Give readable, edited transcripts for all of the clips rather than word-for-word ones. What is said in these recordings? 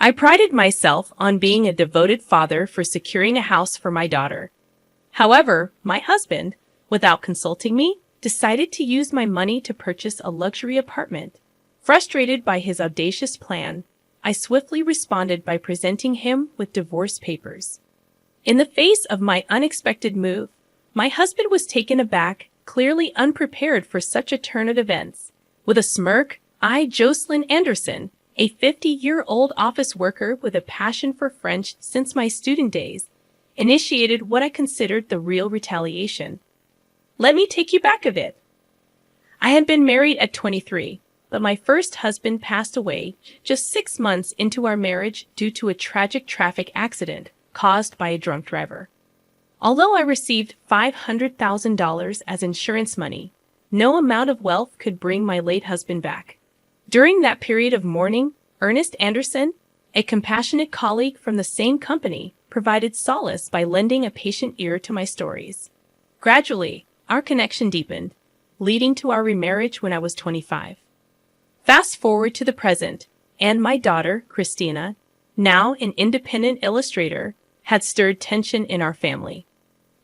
I prided myself on being a devoted father for securing a house for my daughter. However, my husband, without consulting me, decided to use my money to purchase a luxury apartment. Frustrated by his audacious plan, I swiftly responded by presenting him with divorce papers. In the face of my unexpected move, my husband was taken aback, clearly unprepared for such a turn of events. With a smirk, I, Jocelyn Anderson, a 50-year-old office worker with a passion for French since my student days, initiated what I considered the real retaliation. Let me take you back a bit. I had been married at 23, but my first husband passed away just 6 months into our marriage due to a tragic traffic accident caused by a drunk driver. Although I received $500,000 as insurance money, no amount of wealth could bring my late husband back. During that period of mourning, Ernest Anderson, a compassionate colleague from the same company, provided solace by lending a patient ear to my stories. Gradually, our connection deepened, leading to our remarriage when I was 25. Fast forward to the present, and my daughter, Christina, now an independent illustrator, had stirred tension in our family.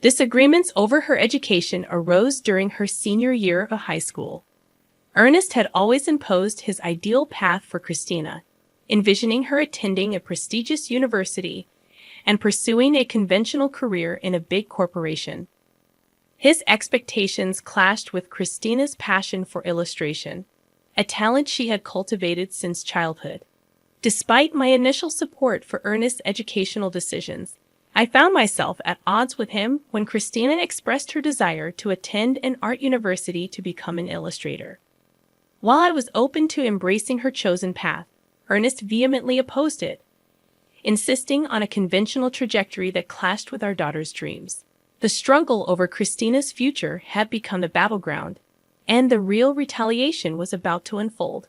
Disagreements over her education arose during her senior year of high school. Ernest had always imposed his ideal path for Christina, envisioning her attending a prestigious university and pursuing a conventional career in a big corporation. His expectations clashed with Christina's passion for illustration, a talent she had cultivated since childhood. Despite my initial support for Ernest's educational decisions, I found myself at odds with him when Christina expressed her desire to attend an art university to become an illustrator. While I was open to embracing her chosen path, Ernest vehemently opposed it, insisting on a conventional trajectory that clashed with our daughter's dreams. The struggle over Christina's future had become the battleground, and the real retaliation was about to unfold.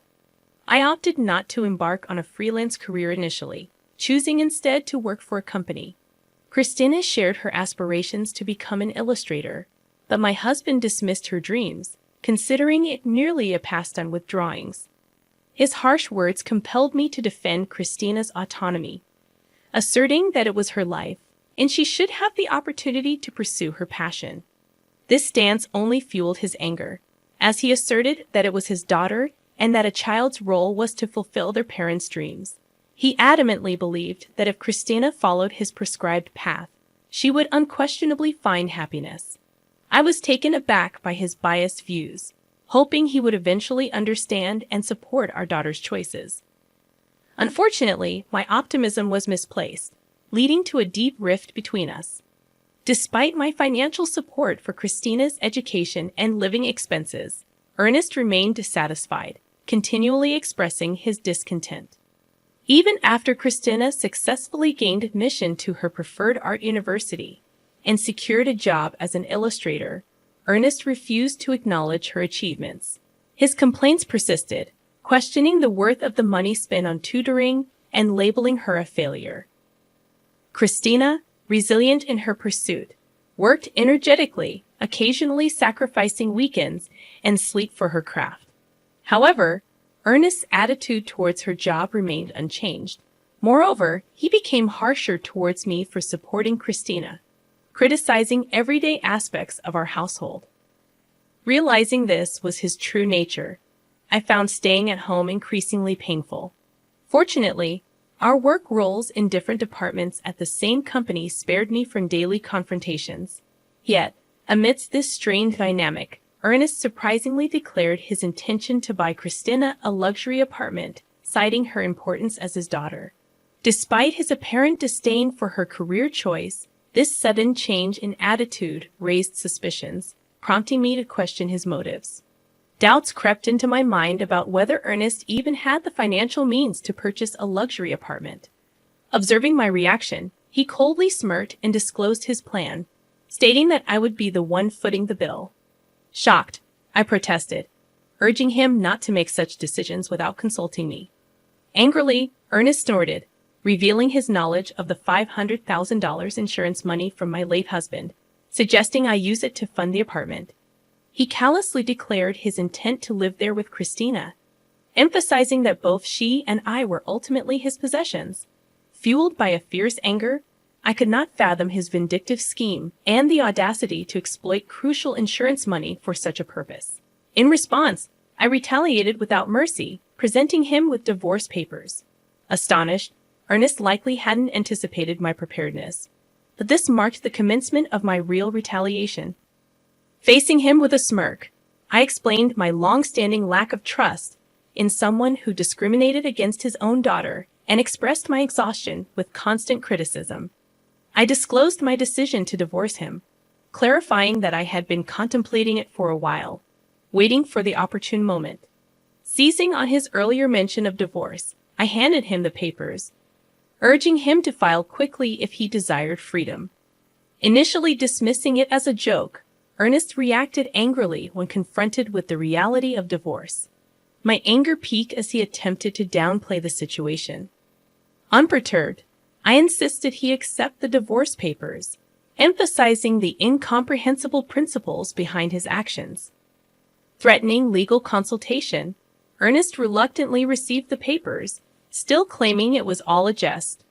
I opted not to embark on a freelance career initially, choosing instead to work for a company. Christina shared her aspirations to become an illustrator, but my husband dismissed her dreams, considering it merely a pastime with drawings. His harsh words compelled me to defend Christina's autonomy, asserting that it was her life, and she should have the opportunity to pursue her passion. This stance only fueled his anger, as he asserted that it was his daughter and that a child's role was to fulfill their parents' dreams. He adamantly believed that if Christina followed his prescribed path, she would unquestionably find happiness. I was taken aback by his biased views, hoping he would eventually understand and support our daughter's choices. Unfortunately, my optimism was misplaced, leading to a deep rift between us. Despite my financial support for Christina's education and living expenses, Ernest remained dissatisfied, continually expressing his discontent. Even after Christina successfully gained admission to her preferred art university and secured a job as an illustrator, Ernest refused to acknowledge her achievements. His complaints persisted, questioning the worth of the money spent on tutoring and labeling her a failure. Christina, resilient in her pursuit, worked energetically, occasionally sacrificing weekends and sleep for her craft. However, Ernest's attitude towards her job remained unchanged. Moreover, he became harsher towards me for supporting Christina, criticizing everyday aspects of our household. Realizing this was his true nature, I found staying at home increasingly painful. Fortunately, our work roles in different departments at the same company spared me from daily confrontations. Yet, amidst this strained dynamic, Ernest surprisingly declared his intention to buy Christina a luxury apartment, citing her importance as his daughter. Despite his apparent disdain for her career choice, this sudden change in attitude raised suspicions, prompting me to question his motives. Doubts crept into my mind about whether Ernest even had the financial means to purchase a luxury apartment. Observing my reaction, he coldly smirked and disclosed his plan, stating that I would be the one footing the bill. Shocked, I protested, urging him not to make such decisions without consulting me. Angrily, Ernest snorted, revealing his knowledge of the $500,000 insurance money from my late husband, suggesting I use it to fund the apartment. He callously declared his intent to live there with Christina, emphasizing that both she and I were ultimately his possessions. Fueled by a fierce anger, I could not fathom his vindictive scheme and the audacity to exploit crucial insurance money for such a purpose. In response, I retaliated without mercy, presenting him with divorce papers. Astonished, Ernest likely hadn't anticipated my preparedness, but this marked the commencement of my real retaliation. Facing him with a smirk, I explained my long-standing lack of trust in someone who discriminated against his own daughter and expressed my exhaustion with constant criticism. I disclosed my decision to divorce him, clarifying that I had been contemplating it for a while, waiting for the opportune moment. Seizing on his earlier mention of divorce, I handed him the papers, urging him to file quickly if he desired freedom. Initially dismissing it as a joke, Ernest reacted angrily when confronted with the reality of divorce. My anger peaked as he attempted to downplay the situation. Unperturbed, I insisted he accept the divorce papers, emphasizing the incomprehensible principles behind his actions. Threatening legal consultation, Ernest reluctantly received the papers, still claiming it was all a jest.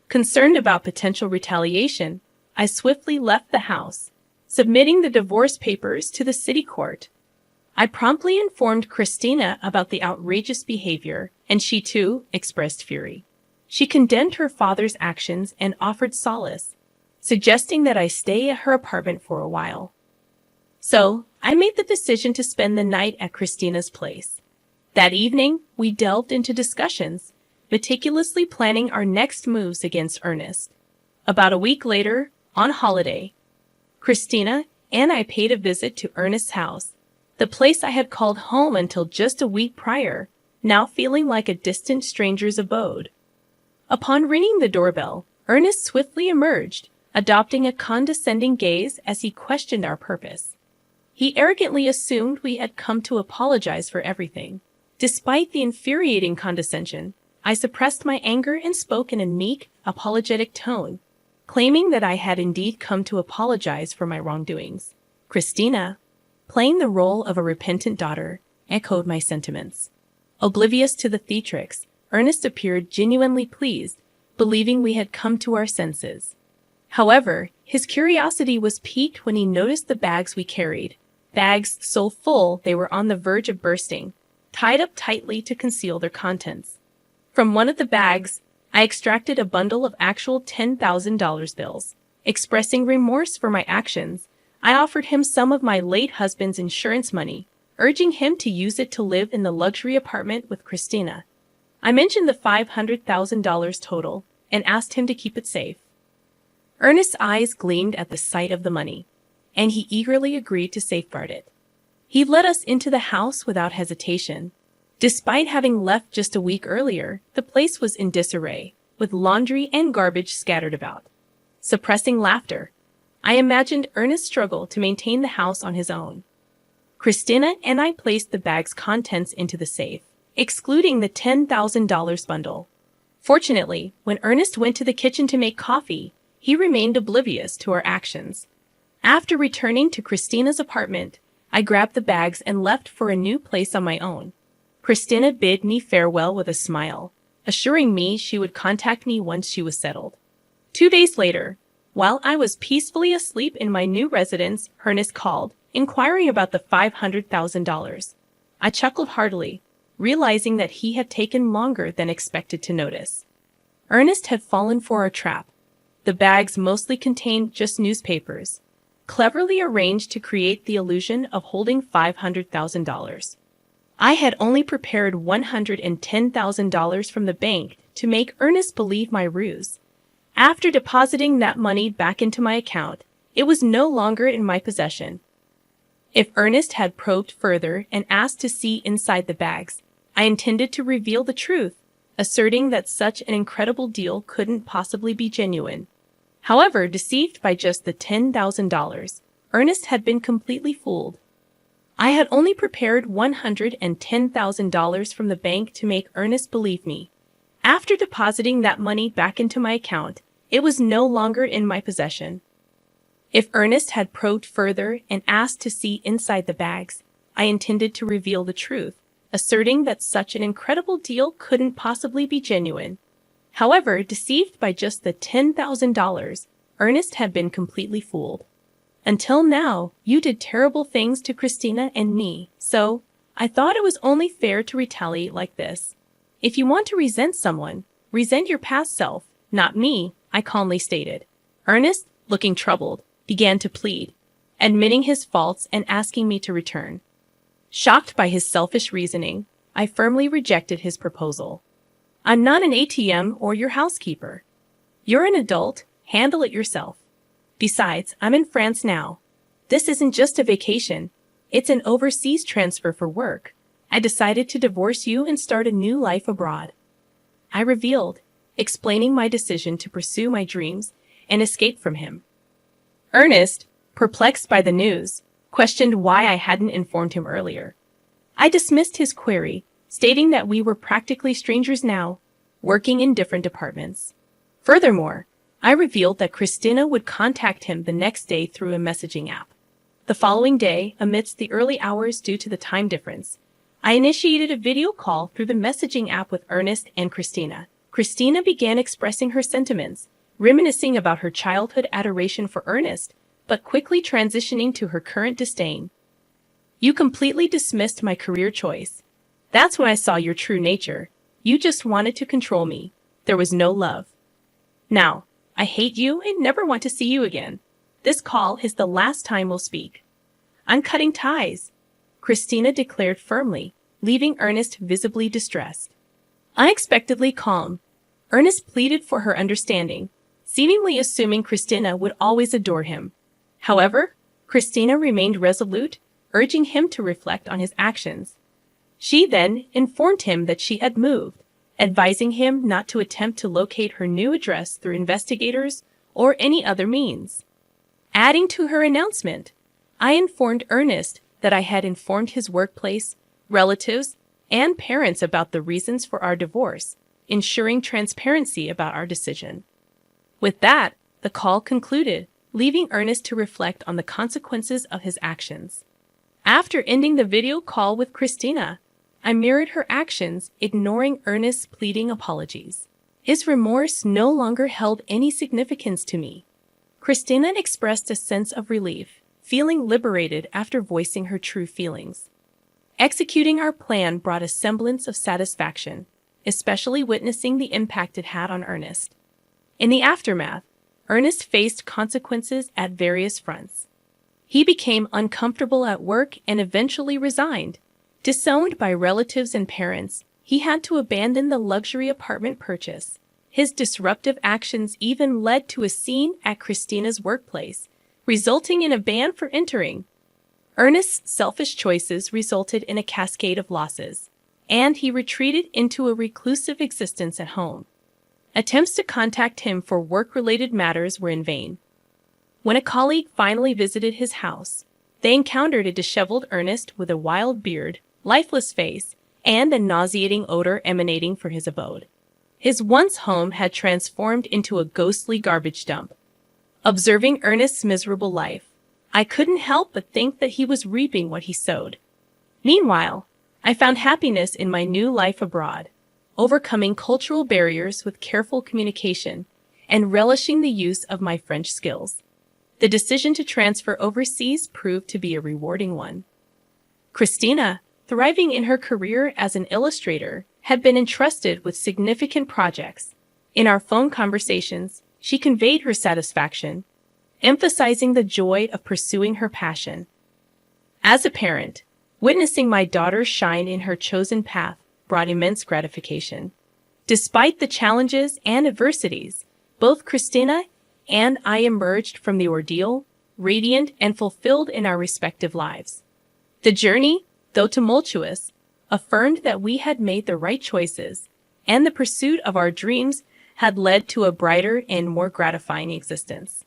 Concerned about potential retaliation, I swiftly left the house, submitting the divorce papers to the city court. I promptly informed Christina about the outrageous behavior, and she too expressed fury. She condemned her father's actions and offered solace, suggesting that I stay at her apartment for a while. So, I made the decision to spend the night at Christina's place. That evening, we delved into discussions, meticulously planning our next moves against Ernest. About a week later, on holiday, Christina and I paid a visit to Ernest's house, the place I had called home until just a week prior, now feeling like a distant stranger's abode. Upon ringing the doorbell, Ernest swiftly emerged, adopting a condescending gaze as he questioned our purpose. He arrogantly assumed we had come to apologize for everything. Despite the infuriating condescension, I suppressed my anger and spoke in a meek, apologetic tone, claiming that I had indeed come to apologize for my wrongdoings. Christina, playing the role of a repentant daughter, echoed my sentiments. Oblivious to the theatrics, Ernest appeared genuinely pleased, believing we had come to our senses. However, his curiosity was piqued when he noticed the bags we carried, bags so full they were on the verge of bursting, tied up tightly to conceal their contents. From one of the bags, I extracted a bundle of actual $10,000 bills. Expressing remorse for my actions, I offered him some of my late husband's insurance money, urging him to use it to live in the luxury apartment with Christina. I mentioned the $500,000 total and asked him to keep it safe. Ernest's eyes gleamed at the sight of the money, and he eagerly agreed to safeguard it. He led us into the house without hesitation. Despite having left just a week earlier, the place was in disarray, with laundry and garbage scattered about. Suppressing laughter, I imagined Ernest's struggle to maintain the house on his own. Christina and I placed the bag's contents into the safe, excluding the $10,000 bundle. Fortunately, when Ernest went to the kitchen to make coffee, he remained oblivious to our actions. After returning to Christina's apartment, I grabbed the bags and left for a new place on my own. Christina bid me farewell with a smile, assuring me she would contact me once she was settled. 2 days later, while I was peacefully asleep in my new residence, Ernest called, inquiring about the $500,000. I chuckled heartily, realizing that he had taken longer than expected to notice. Ernest had fallen for our trap. The bags mostly contained just newspapers, cleverly arranged to create the illusion of holding $500,000. I had only prepared $110,000 from the bank to make Ernest believe my ruse. After depositing that money back into my account, it was no longer in my possession. If Ernest had probed further and asked to see inside the bags, I intended to reveal the truth, asserting that such an incredible deal couldn't possibly be genuine. However, deceived by just the $10,000, Ernest had been completely fooled. I had only prepared $110,000 from the bank to make Ernest believe me. After depositing that money back into my account, it was no longer in my possession. If Ernest had probed further and asked to see inside the bags, I intended to reveal the truth, asserting that such an incredible deal couldn't possibly be genuine. However, deceived by just the $10,000, Ernest had been completely fooled. Until now, you did terrible things to Christina and me, so I thought it was only fair to retaliate like this. If you want to resent someone, resent your past self, not me, I calmly stated. Ernest, looking troubled, began to plead, admitting his faults and asking me to return. Shocked by his selfish reasoning, I firmly rejected his proposal. I'm not an ATM or your housekeeper. You're an adult, handle it yourself. Besides, I'm in France now. This isn't just a vacation, it's an overseas transfer for work. I decided to divorce you and start a new life abroad. I revealed, explaining my decision to pursue my dreams and escape from him. Ernest, perplexed by the news, questioned why I hadn't informed him earlier. I dismissed his query, stating that we were practically strangers now, working in different departments. Furthermore, I revealed that Christina would contact him the next day through a messaging app. The following day, amidst the early hours due to the time difference, I initiated a video call through the messaging app with Ernest and Christina. Christina began expressing her sentiments, reminiscing about her childhood adoration for Ernest, but quickly transitioning to her current disdain. You completely dismissed my career choice. That's when I saw your true nature. You just wanted to control me. There was no love. Now, I hate you and never want to see you again. This call is the last time we'll speak. I'm cutting ties, Christina declared firmly, leaving Ernest visibly distressed. Unexpectedly calm, Ernest pleaded for her understanding, seemingly assuming Christina would always adore him. However, Christina remained resolute, urging him to reflect on his actions. She then informed him that she had moved, advising him not to attempt to locate her new address through investigators or any other means. Adding to her announcement, I informed Ernest that I had informed his workplace, relatives, and parents about the reasons for our divorce, ensuring transparency about our decision. With that, the call concluded, leaving Ernest to reflect on the consequences of his actions. After ending the video call with Christina, I mirrored her actions, ignoring Ernest's pleading apologies. His remorse no longer held any significance to me. Christina expressed a sense of relief, feeling liberated after voicing her true feelings. Executing our plan brought a semblance of satisfaction, especially witnessing the impact it had on Ernest. In the aftermath, Ernest faced consequences at various fronts. He became uncomfortable at work and eventually resigned. Disowned by relatives and parents, he had to abandon the luxury apartment purchase. His disruptive actions even led to a scene at Christina's workplace, resulting in a ban for entering. Ernest's selfish choices resulted in a cascade of losses, and he retreated into a reclusive existence at home. Attempts to contact him for work-related matters were in vain. When a colleague finally visited his house, they encountered a disheveled Ernest with a wild beard, lifeless face, and a nauseating odor emanating from his abode. His once home had transformed into a ghostly garbage dump. Observing Ernest's miserable life, I couldn't help but think that he was reaping what he sowed. Meanwhile, I found happiness in my new life abroad, overcoming cultural barriers with careful communication and relishing the use of my French skills. The decision to transfer overseas proved to be a rewarding one. Christina, thriving in her career as an illustrator, had been entrusted with significant projects. In our phone conversations, she conveyed her satisfaction, emphasizing the joy of pursuing her passion. As a parent, witnessing my daughter shine in her chosen path brought immense gratification. Despite the challenges and adversities, both Christina and I emerged from the ordeal, radiant and fulfilled in our respective lives. The journey, though tumultuous, affirmed that we had made the right choices, and the pursuit of our dreams had led to a brighter and more gratifying existence.